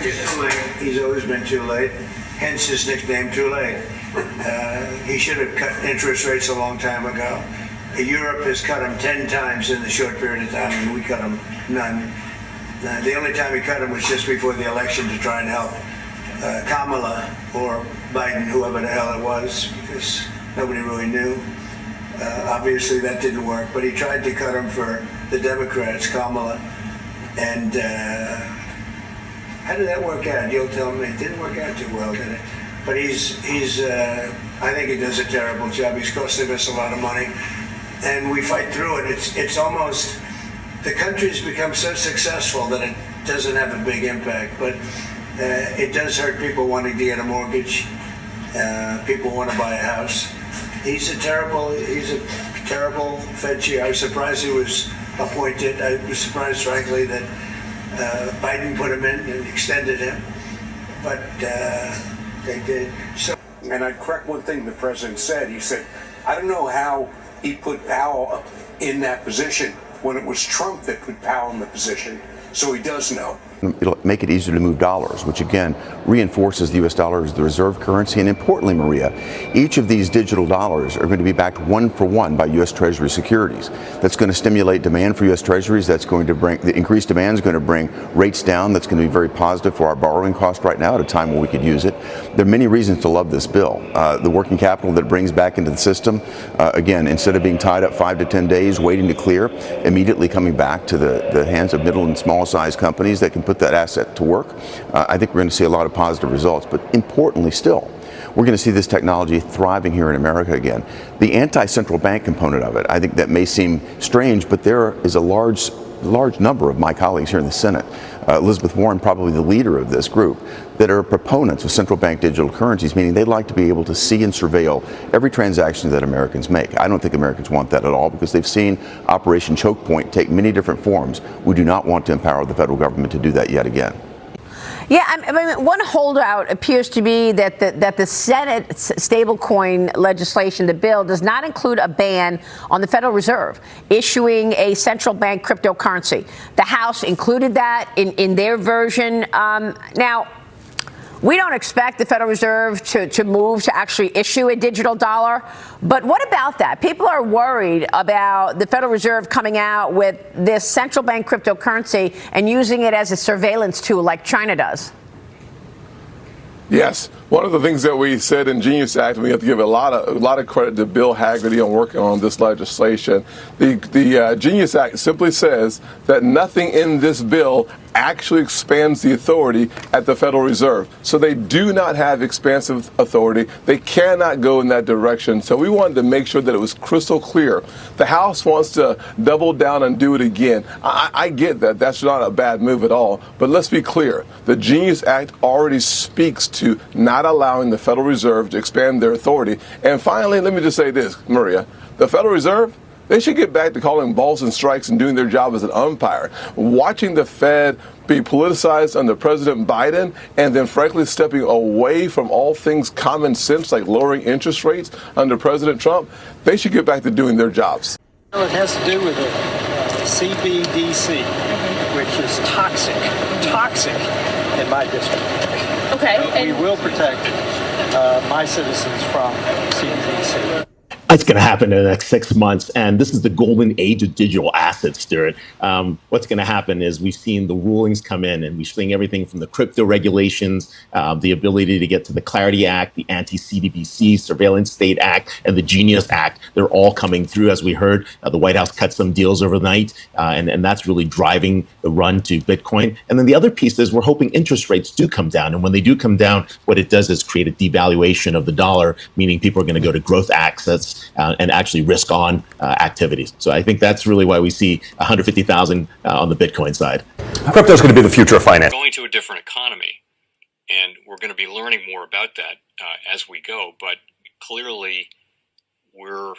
Too late. He's always been too late, hence his nickname, Too Late. He should have cut interest rates a long time ago. Europe has cut them 10 times in the short period of time, and we cut them none. The only time he cut them was just before the election to try and help Kamala or Biden, whoever the hell it was, because nobody really knew. Obviously that didn't work, but he tried to cut them for the Democrats, Kamala. And how did that work out? You'll tell me. It didn't work out too well, did it? But I think he does a terrible job. He's costing us a lot of money. And we fight through it. It's almost, the country's become so successful that it doesn't have a big impact, but it does hurt people wanting to get a mortgage. People want to buy a house. He's a terrible Fed chair. I was surprised he was appointed. I was surprised, frankly, that Biden put him in and extended him, but they did. So, and I'd correct one thing the president said. He said, I don't know how he put Powell in that position when it was Trump that put Powell in the position. So he does know. It'll make it easier to move dollars, which again reinforces the U.S. dollar as the reserve currency. And importantly, Maria, each of these digital dollars are going to be backed one for one by U.S. Treasury securities. That's going to stimulate demand for U.S. Treasuries. That's going to bring, the increased demand is going to bring rates down. That's going to be very positive for our borrowing cost right now at a time when we could use it. There are many reasons to love this bill. The working capital that it brings back into the system, again, instead of being tied up 5 to 10 days waiting to clear, immediately coming back to the hands of middle and small sized companies that can put that asset to work. I think we're going to see a lot of positive results, but importantly still, we're going to see this technology thriving here in America again. The anti-central bank component of it, I think that may seem strange, but there is a large number of my colleagues here in the Senate, Elizabeth Warren probably the leader of this group, that are proponents of central bank digital currencies, meaning they'd like to be able to see and surveil every transaction that Americans make. I don't think Americans want that at all because they've seen Operation Choke Point take many different forms. We do not want to empower the federal government to do that yet again. Yeah, I mean, one holdout appears to be that the Senate stablecoin legislation, the bill, does not include a ban on the Federal Reserve issuing a central bank cryptocurrency. The House included that in their version. Now, we don't expect the Federal Reserve to move to actually issue a digital dollar. But what about that? People are worried about the Federal Reserve coming out with this central bank cryptocurrency and using it as a surveillance tool like China does. Yes. One of the things that we said in Genius Act, we have to give a lot of credit to Bill Hagerty on working on this legislation. The Genius Act simply says that nothing in this bill actually expands the authority at the Federal Reserve. So they do not have expansive authority. They cannot go in that direction. So we wanted to make sure that it was crystal clear. The House wants to double down and do it again. I get that. That's not a bad move at all. But let's be clear. The Genius Act already speaks to not allowing the Federal Reserve to expand their authority. And finally, let me just say this, Maria. The Federal Reserve, they should get back to calling balls and strikes and doing their job as an umpire. Watching the Fed be politicized under President Biden and then frankly stepping away from all things common sense like lowering interest rates under President Trump, they should get back to doing their jobs. Well, it has to do with the CBDC, which is toxic in my district. Okay. We will protect my citizens from CBDC. It's going to happen in the next 6 months, and this is the golden age of digital assets, Stuart. What's going to happen is we've seen the rulings come in, and we're seeing everything from the crypto regulations, the ability to get to the Clarity Act, the Anti-CBDC Surveillance State Act, and the Genius Act. They're all coming through, as we heard. The White House cut some deals overnight, and that's really driving the run to Bitcoin. And then the other piece is we're hoping interest rates do come down, and when they do come down, what it does is create a devaluation of the dollar, meaning people are going to go to growth assets and actually risk on activities. So I think that's really why we see 150,000 on the Bitcoin side. Crypto is going to be the future of finance. Going to a different economy, and we're going to be learning more about that as we go. But clearly, we're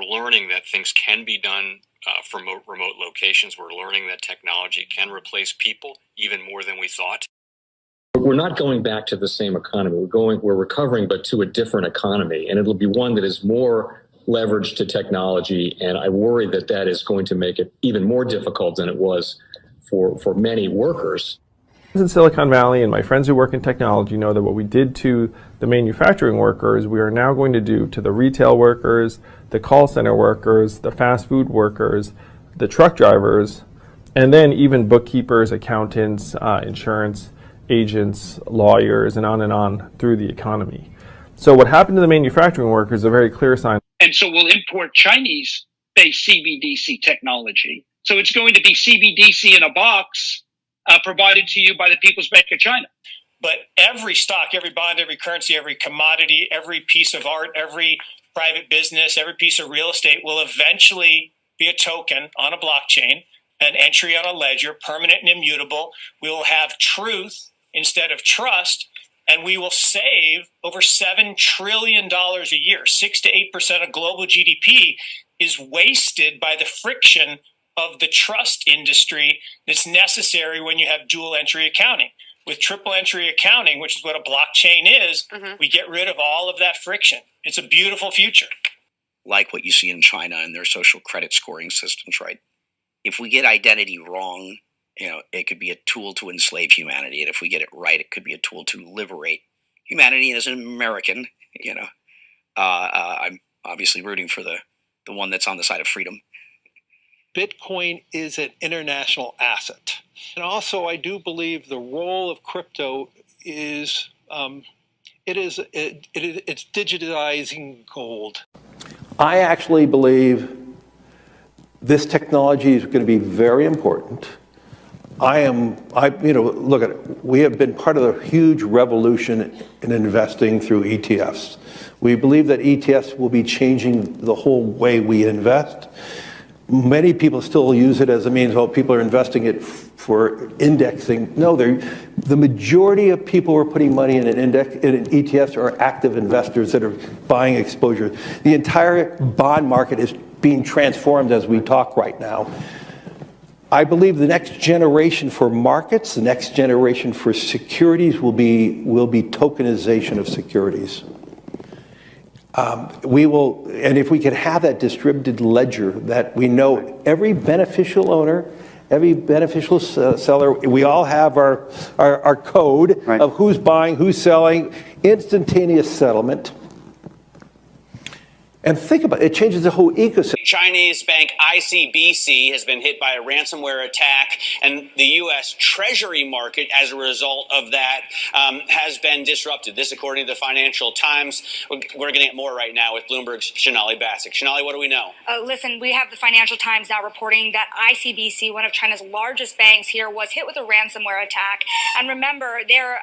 learning that things can be done from remote locations. We're learning that technology can replace people even more than we thought. We're not going back to the same economy. We're recovering, but to a different economy, and it'll be one that is more leveraged to technology. And I worry that that is going to make it even more difficult than it was for many workers. In Silicon Valley and my friends who work in technology know that what we did to the manufacturing workers, we are now going to do to the retail workers, the call center workers, the fast food workers, the truck drivers, and then even bookkeepers, accountants, insurance agents, lawyers, and on through the economy. So what happened to the manufacturing workers is a very clear sign. And so we'll import Chinese-based CBDC technology. So it's going to be CBDC in a box provided to you by the People's Bank of China. But every stock, every bond, every currency, every commodity, every piece of art, every private business, every piece of real estate will eventually be a token on a blockchain, an entry on a ledger, permanent and immutable. We will have truth instead of trust, and we will save over $7 trillion a year. 6 to 8% of global GDP is wasted by the friction of the trust industry that's necessary when you have dual entry accounting. With triple entry accounting, which is what a blockchain is, we get rid of all of that friction. It's a beautiful future. Like what you see in China and their social credit scoring systems, right? If we get identity wrong, it could be a tool to enslave humanity. And if we get it right, it could be a tool to liberate humanity. And as an American, I'm obviously rooting for the one that's on the side of freedom. Bitcoin is an international asset. And also, I do believe the role of crypto is it's digitizing gold. I actually believe this technology is going to be very important. Look at it. We have been part of a huge revolution in investing through ETFs. We believe that ETFs will be changing the whole way we invest. Many people still use it as a means, people are investing it for indexing. No, the majority of people who are putting money in in ETFs are active investors that are buying exposure. The entire bond market is being transformed as we talk right now. I believe the next generation for markets, the next generation for securities will be tokenization of securities. And if we could have that distributed ledger that we know every beneficial owner, every beneficial seller, we all have our code of who's buying, who's selling, instantaneous settlement. And think about it, it changes the whole ecosystem. Chinese bank ICBC has been hit by a ransomware attack, and the U.S. Treasury market, as a result of that, has been disrupted. This, according to the Financial Times. We're getting it more right now with Bloomberg's Shonali Bassick. Shonali, what do we know? Listen, we have the Financial Times now reporting that ICBC, one of China's largest banks here, was hit with a ransomware attack. And remember, they're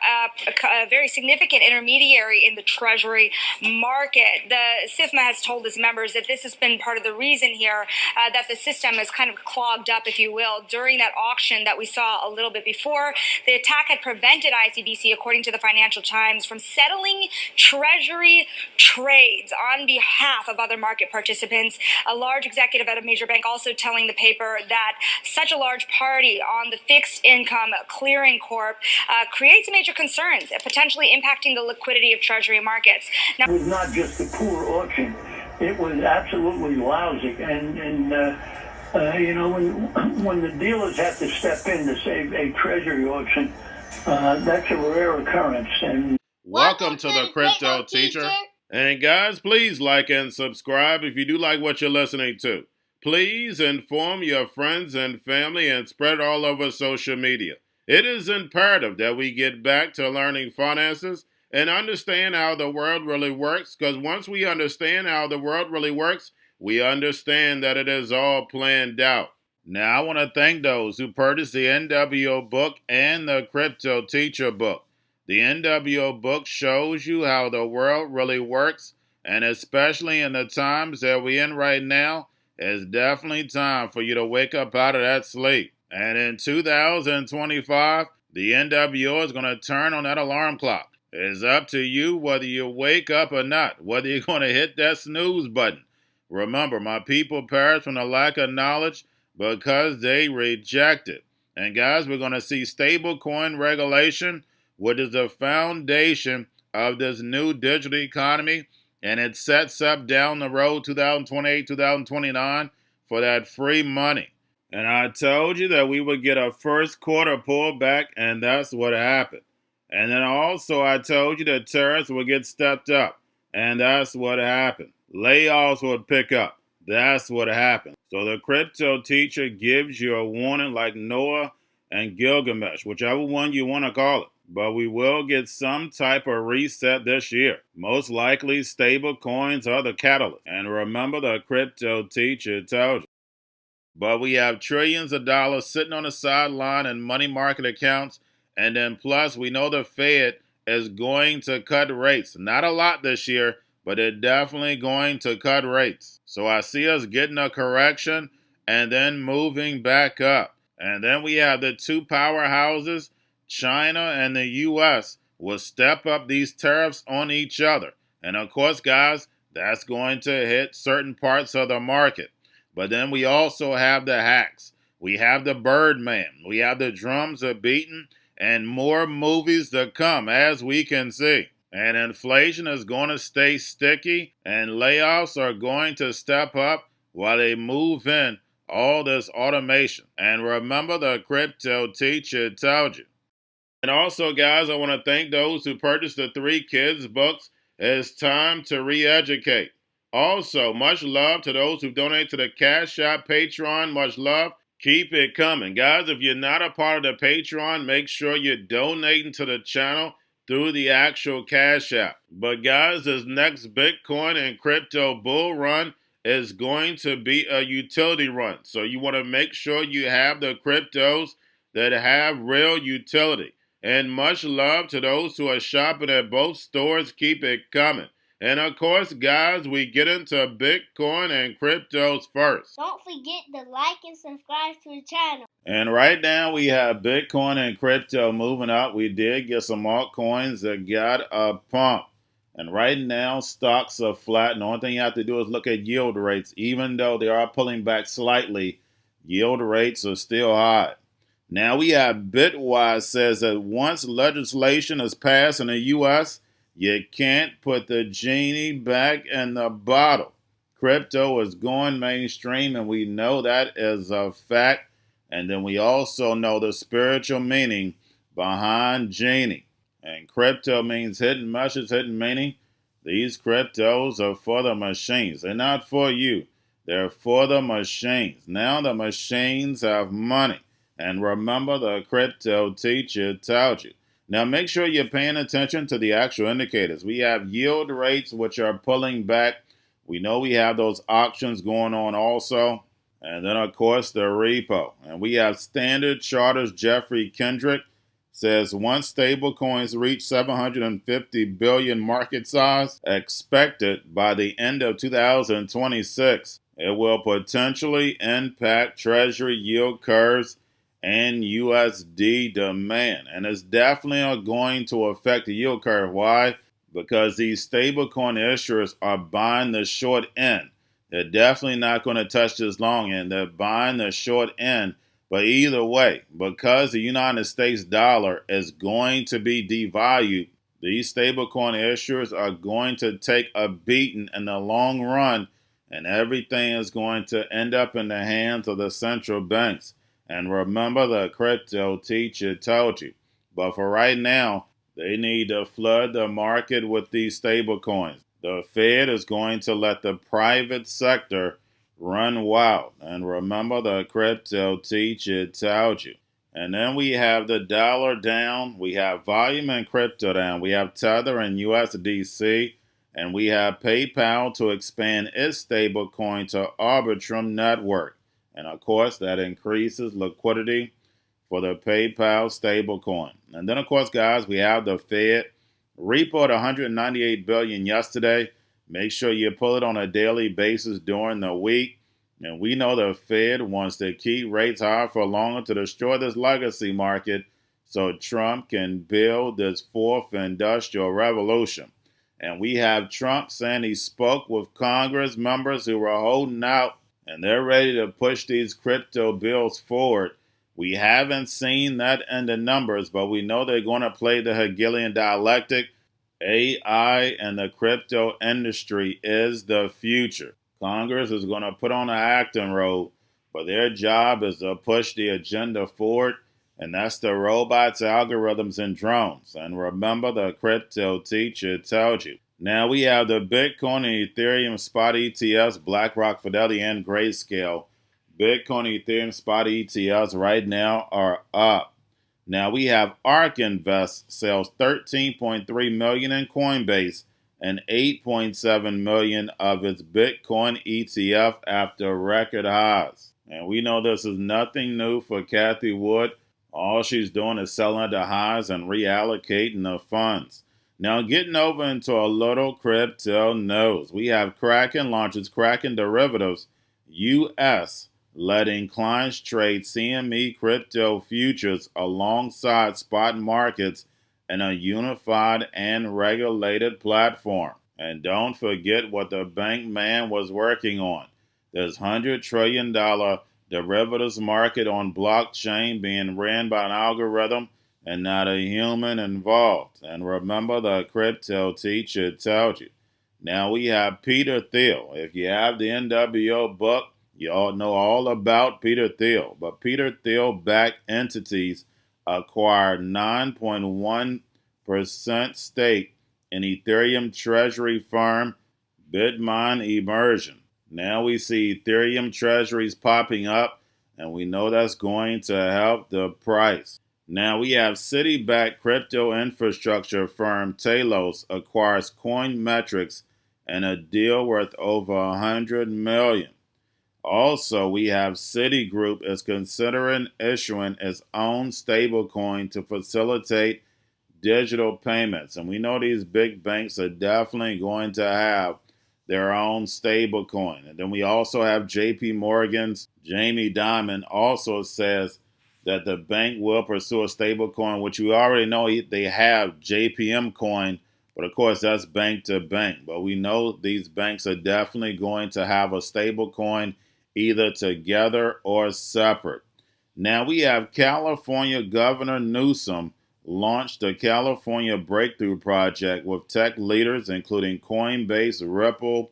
a very significant intermediary in the Treasury market. The SIFMA has told its members that this has been part of the reason here that the system is kind of clogged up, if you will, during that auction that we saw a little bit before. The attack had prevented ICBC, according to the Financial Times, from settling Treasury trades on behalf of other market participants. A large executive at a major bank also telling the paper that such a large party on the fixed income clearing corp creates major concerns, potentially impacting the liquidity of Treasury markets. Now, it was not just a poor auction. It was absolutely lousy, and when the dealers have to step in to save a treasury auction, that's a rare occurrence. And welcome to the Crypto Teacher. And guys, please like and subscribe if you do like what you're listening to. Please inform your friends and family and spread it all over social media. It is imperative that we get back to learning finances and understand how the world really works, because once we understand how the world really works, we understand that it is all planned out. Now, I want to thank those who purchased the NWO book and the Crypto Teacher book. The NWO book shows you how the world really works, and especially in the times that we're in right now, it's definitely time for you to wake up out of that sleep. And in 2025, the NWO is going to turn on that alarm clock. It's up to you whether you wake up or not, whether you're going to hit that snooze button. Remember, my people perish from the lack of knowledge because they reject it. And guys, we're going to see stablecoin regulation, which is the foundation of this new digital economy, and it sets up down the road 2028, 2029 for that free money. And I told you that we would get a first quarter pullback, and that's what happened. And then also I told you that tariffs would get stepped up, and that's what happened. Layoffs would pick up. That's what happened. So the crypto teacher gives you a warning like Noah and Gilgamesh, whichever one you want to call it. But we will get some type of reset this year. Most likely stable coins are the catalyst. And remember, the crypto teacher told you. But we have trillions of dollars sitting on the sideline in money market accounts. And then plus, we know the Fed is going to cut rates. Not a lot this year, but they're definitely going to cut rates. So I see us getting a correction and then moving back up. And then we have the two powerhouses, China and the U.S., will step up these tariffs on each other. And of course, guys, that's going to hit certain parts of the market. But then we also have the hacks. We have the Birdman. We have the drums are beaten and more movies to come, as we can see. And inflation is going to stay sticky and layoffs are going to step up while they move in all this automation. And remember, the crypto teacher told you. And also, guys, I want to thank those who purchased the 3 kids books. It's time to re-educate. Also, much love to those who donate to the Cash App, Patreon. Much love. Keep it coming. Guys, if you're not a part of the Patreon, make sure you're donating to the channel through the actual Cash App. But guys, this next Bitcoin and crypto bull run is going to be a utility run. So you want to make sure you have the cryptos that have real utility. And much love to those who are shopping at both stores. Keep it coming. And of course, guys, we get into Bitcoin and cryptos first. Don't forget to like and subscribe to the channel. And right now we have Bitcoin and crypto moving up. We did get some altcoins that got a pump. And right now, stocks are flat. And the only thing you have to do is look at yield rates. Even though they are pulling back slightly, yield rates are still high. Now we have Bitwise says that once legislation is passed in the U.S., you can't put the genie back in the bottle. Crypto is going mainstream, and we know that is a fact. And then we also know the spiritual meaning behind genie. And crypto means hidden message, hidden meaning. These cryptos are for the machines. They're not for you. They're for the machines. Now the machines have money. And remember, the crypto teacher told you. Now make sure you're paying attention to the actual indicators. We have yield rates which are pulling back. We know we have those auctions going on also. And then, of course, the repo. And we have Standard Chartered's Jeffrey Kendrick says once stablecoins reach 750 billion market size expected by the end of 2026, it will potentially impact Treasury yield curves and USD demand. And it's definitely going to affect the yield curve. Why? Because these stablecoin issuers are buying the short end. They're definitely not going to touch this long end. They're buying the short end. But either way, because the United States dollar is going to be devalued, these stablecoin issuers are going to take a beating in the long run, and everything is going to end up in the hands of the central banks. And remember, the crypto teacher told you. But for right now, they need to flood the market with these stable coins. The Fed is going to let the private sector run wild. And remember, the crypto teacher told you. And then we have the dollar down. We have volume and crypto down. We have Tether and USDC. And we have PayPal to expand its stablecoin to Arbitrum Network. And of course, that increases liquidity for the PayPal stablecoin. And then, of course, guys, we have the Fed repo at 198 billion yesterday. Make sure you pull it on a daily basis during the week. And we know the Fed wants to keep rates high for longer to destroy this legacy market so Trump can build this fourth industrial revolution. And we have Trump saying he spoke with Congress members who were holding out, and they're ready to push these crypto bills forward. We haven't seen that in the numbers, but we know they're going to play the Hegelian dialectic. AI and the crypto industry is the future. Congress is going to put on an acting role but their job is to push the agenda forward, and that's the robots, algorithms, and drones. And remember, the crypto teacher told you. Now we have the Bitcoin and Ethereum spot ETFs, BlackRock, Fidelity, and Grayscale. Bitcoin and Ethereum spot ETFs right now are up. Now we have ARK Invest sells 13.3 million in Coinbase and 8.7 million of its Bitcoin ETF after record highs. And we know this is nothing new for Cathie Wood. All she's doing is selling at the highs and reallocating the funds. Now getting over into a little crypto news. We have Kraken launches Kraken derivatives US, letting clients trade CME crypto futures alongside spot markets in a unified and regulated platform. And don't forget what the bank man was working on. This $100 trillion derivatives market on blockchain being ran by an algorithm and not a human involved. And remember, the crypto teacher told you. Now we have Peter Thiel. If you have the NWO book, you all know all about Peter Thiel. But Peter Thiel-backed entities acquired 9.1% stake in Ethereum treasury firm Bitmine Immersion. Now we see Ethereum treasuries popping up, and we know that's going to help the price. Now we have Citi-backed crypto infrastructure firm Talos acquires Coinmetrics in a deal worth over $100 million. Also, we have Citigroup is considering issuing its own stablecoin to facilitate digital payments. And we know these big banks are definitely going to have their own stablecoin. And then we also have JP Morgan's Jamie Dimon also says that the bank will pursue a stablecoin, which we already know they have JPM coin, but of course that's bank to bank. But we know these banks are definitely going to have a stablecoin either together or separate. Now we have California Governor Newsom launched the California Breakthrough Project with tech leaders including Coinbase, Ripple,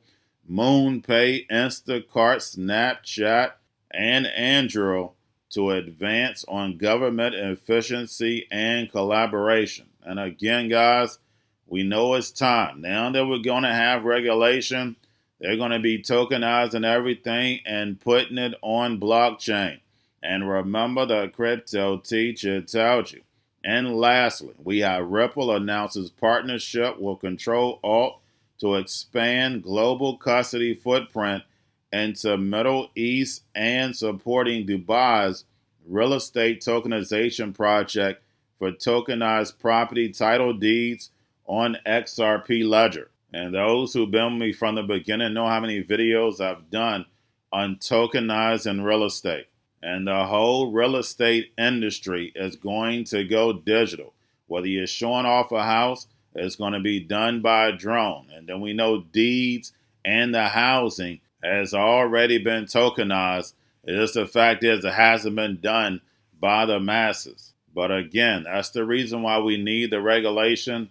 MoonPay, Instacart, Snapchat, and Anduril to advance on government efficiency and collaboration. And again, guys, we know it's time. Now that we're going to have regulation, they're going to be tokenizing everything and putting it on blockchain. And remember, the crypto teacher told you. And lastly, we have Ripple announces partnership with Control Alt to expand global custody footprint into Middle East and supporting Dubai's real estate tokenization project for tokenized property title deeds on Xrp Ledger. And those who've been with me from the beginning know how many videos I've done on tokenizing real estate. And the whole real estate industry is going to go digital. Whether you're showing off a house, it's going to be done by a drone. And then we know deeds and the housing has already been tokenized. It's the fact is it hasn't been done by the masses. But again, that's the reason why we need the regulation.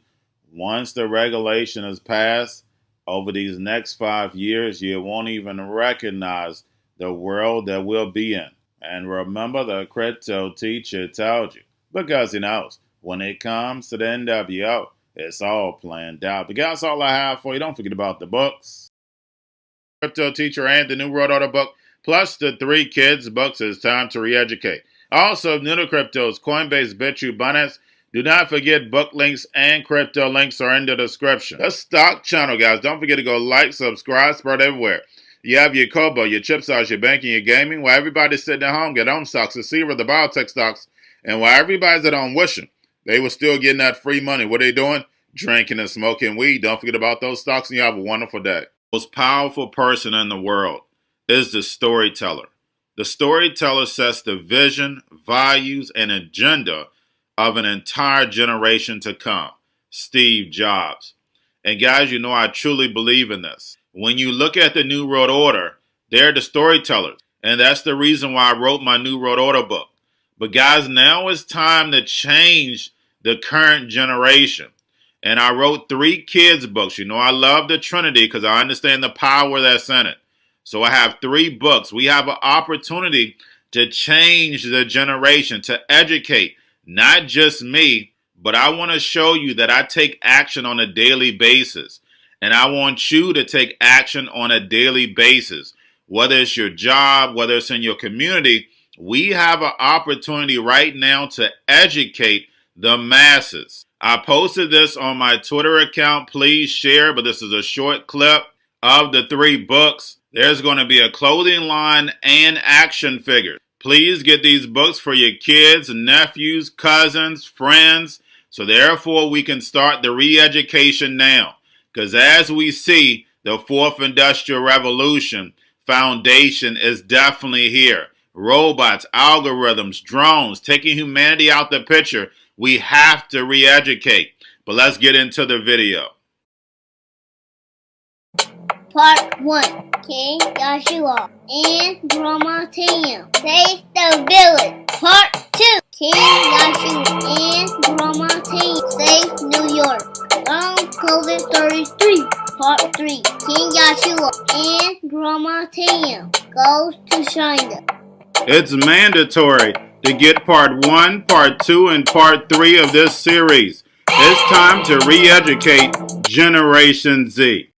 Once the regulation is passed, over these next 5 years, you won't even recognize the world that we'll be in. And remember, the crypto teacher told you, because he knows when it comes to the NWO, it's all planned out. But guys, all I have for you. Don't forget about the books. Crypto Teacher and the New World Order book, plus the 3 kids books. It's time to re-educate. Also, new to cryptos, Coinbase, Bitrue, Binance. Do not forget book links and crypto links are in the description. The stock channel, guys. Don't forget to go like, subscribe, spread everywhere. You have your Kobo, your chip stocks, your banking, your gaming. While everybody's sitting at home, get home stocks, the Xrpl, the biotech stocks. And while everybody's at home wishing they were still getting that free money, what are they doing? Drinking and smoking weed. Don't forget about those stocks, and you have a wonderful day. The most powerful person in the world is the storyteller. The storyteller sets the vision, values, and agenda of an entire generation to come. Steve Jobs. And guys, you know I truly believe in this. When you look at the New World Order, they're the storytellers. And that's the reason why I wrote my New World Order book. But guys, now it's time to change the current generation. And I wrote 3 kids books. You know I love the Trinity because I understand the power that's in it. So I have 3 books. We have an opportunity to change the generation, to educate, not just me, but I want to show you that I take action on a daily basis. And I want you to take action on a daily basis. Whether it's your job, whether it's in your community, we have an opportunity right now to educate the masses. I posted this on my Twitter account. Please share, but this is a short clip of the 3 books. There's going to be a clothing line and action figures. Please get these books for your kids, nephews, cousins, friends, so therefore we can start the re-education now. Because as we see, the 4th Industrial Revolution foundation is definitely here. Robots, algorithms, drones, taking humanity out the picture. We have to re-educate. But let's get into the video. Part 1. King Joshua and Drama Tam save the village. Part 2. King Joshua and Drama Tam save New York. From COVID Stories 3. Part 3. King Joshua and Drama Tam goes to China. It's mandatory to get part 1, part 2, and part 3 of this series. It's time to re-educate Generation Z.